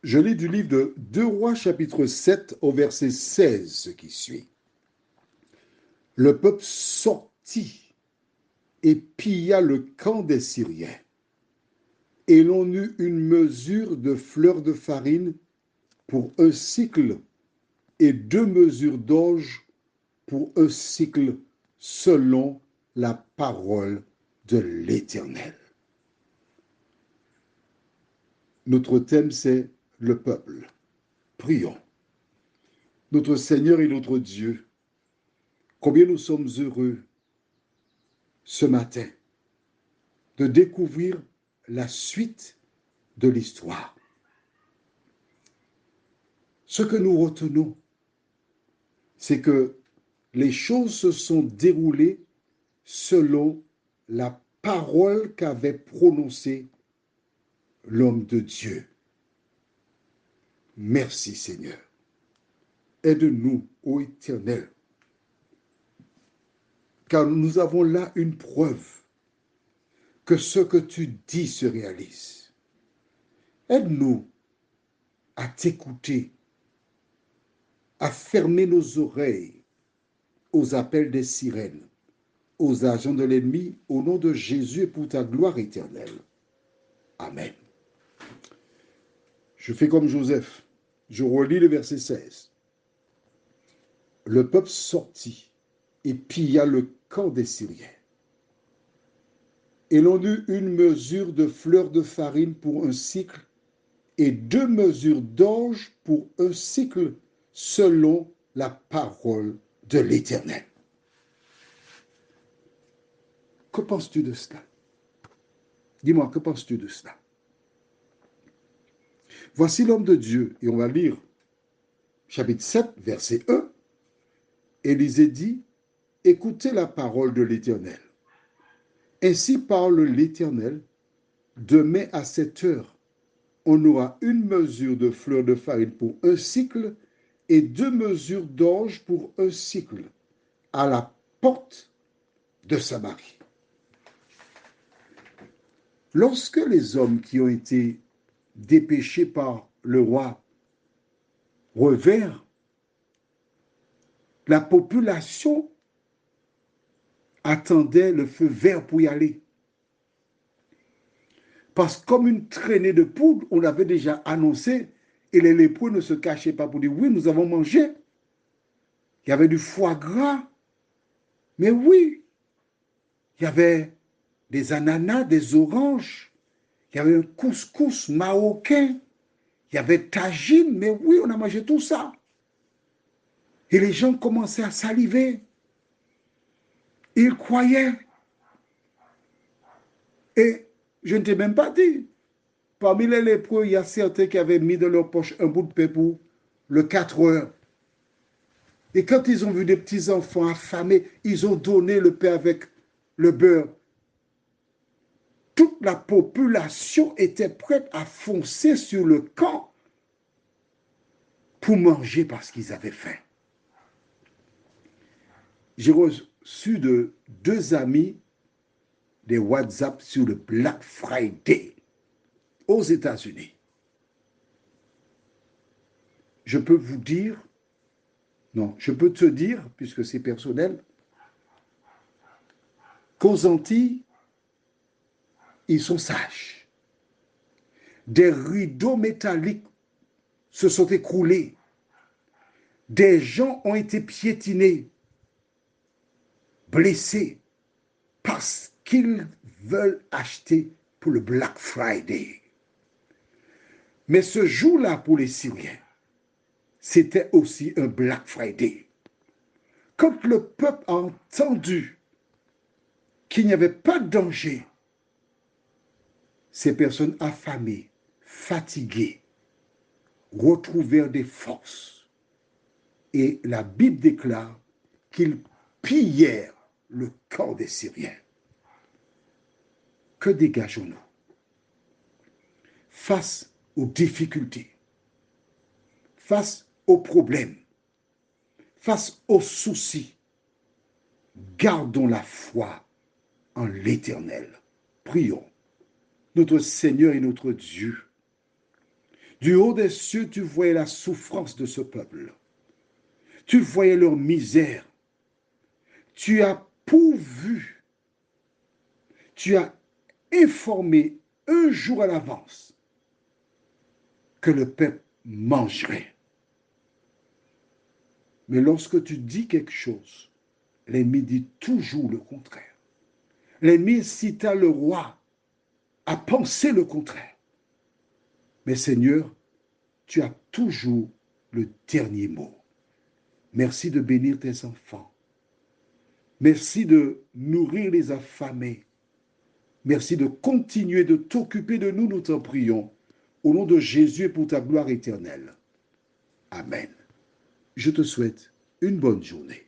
Je lis du livre de 2 Rois chapitre 7 au verset 16 ce qui suit. Le peuple sortit et pilla le camp des Syriens. Et l'on eut une mesure de fleurs de farine pour un cycle et 2 mesures d'orge pour un cycle selon la parole de l'Éternel. Notre thème, c'est le peuple. Prions. Notre Seigneur et notre Dieu, combien nous sommes heureux ce matin de découvrir la suite de l'histoire. Ce que nous retenons, c'est que les choses se sont déroulées selon la parole qu'avait prononcée l'homme de Dieu. Merci Seigneur. Aide-nous, ô Éternel, car nous avons là une preuve que ce que tu dis se réalise. Aide-nous à t'écouter, à fermer nos oreilles aux appels des sirènes, aux agents de l'ennemi, au nom de Jésus et pour ta gloire éternelle. Amen. Je fais comme Joseph. Je relis le verset 16. Le peuple sortit et pilla le camp des Syriens. Et l'on eut une mesure de fleurs de farine pour un cycle et 2 mesures d'orge pour un cycle selon la parole de l'Éternel. Que penses-tu de cela? Dis-moi, que penses-tu de cela? Voici l'homme de Dieu, et on va lire chapitre 7, verset 1. Élisée dit, écoutez la parole de l'Éternel. Ainsi parle l'Éternel, demain à cette heure, on aura une mesure de fleur de farine pour un cycle et 2 mesures d'orge pour un cycle à la porte de Samarie. Lorsque les hommes qui ont été dépêchés par le roi revinrent, la population attendait le feu vert pour y aller. Parce que comme une traînée de poudre, on l'avait déjà annoncé, et les lépreux ne se cachaient pas pour dire, oui, nous avons mangé. Il y avait du foie gras, mais oui, il y avait des ananas, des oranges, il y avait un couscous marocain, il y avait tagine, mais oui, on a mangé tout ça. Et les gens commençaient à saliver. Ils croyaient. Et je ne t'ai même pas dit, parmi les lépreux, il y a certains qui avaient mis dans leur poche un bout de pain pour le 4 heures. Et quand ils ont vu des petits enfants affamés, ils ont donné le pain avec le beurre. Toute la population était prête à foncer sur le camp pour manger parce qu'ils avaient faim. J'ai reçu de 2 amis des WhatsApp sur le Black Friday aux États-Unis. Je peux vous dire, non, je peux te dire, puisque c'est personnel, qu'aux Antilles, ils sont sages. Des rideaux métalliques se sont écroulés. Des gens ont été piétinés, blessés, parce qu'ils veulent acheter pour le Black Friday. Mais ce jour-là, pour les Syriens, c'était aussi un Black Friday. Quand le peuple a entendu qu'il n'y avait pas de danger, ces personnes affamées, fatiguées, retrouvèrent des forces. Et la Bible déclare qu'ils pillèrent le camp des Syriens. Que dégageons-nous face aux difficultés, face aux problèmes, face aux soucis? Gardons la foi en l'Éternel. Prions. Notre Seigneur et notre Dieu, Du haut des cieux, tu voyais la souffrance de ce peuple. Tu voyais leur misère. Tu as pourvu, tu as informé un jour à l'avance que le peuple mangerait. Mais lorsque tu dis quelque chose, l'ennemi dit toujours le contraire. L'ennemi incita le roi à penser le contraire. Mais Seigneur, tu as toujours le dernier mot. Merci de bénir tes enfants. Merci de nourrir les affamés. Merci de continuer de t'occuper de nous, nous t'en prions. Au nom de Jésus et pour ta gloire éternelle. Amen. Je te souhaite une bonne journée.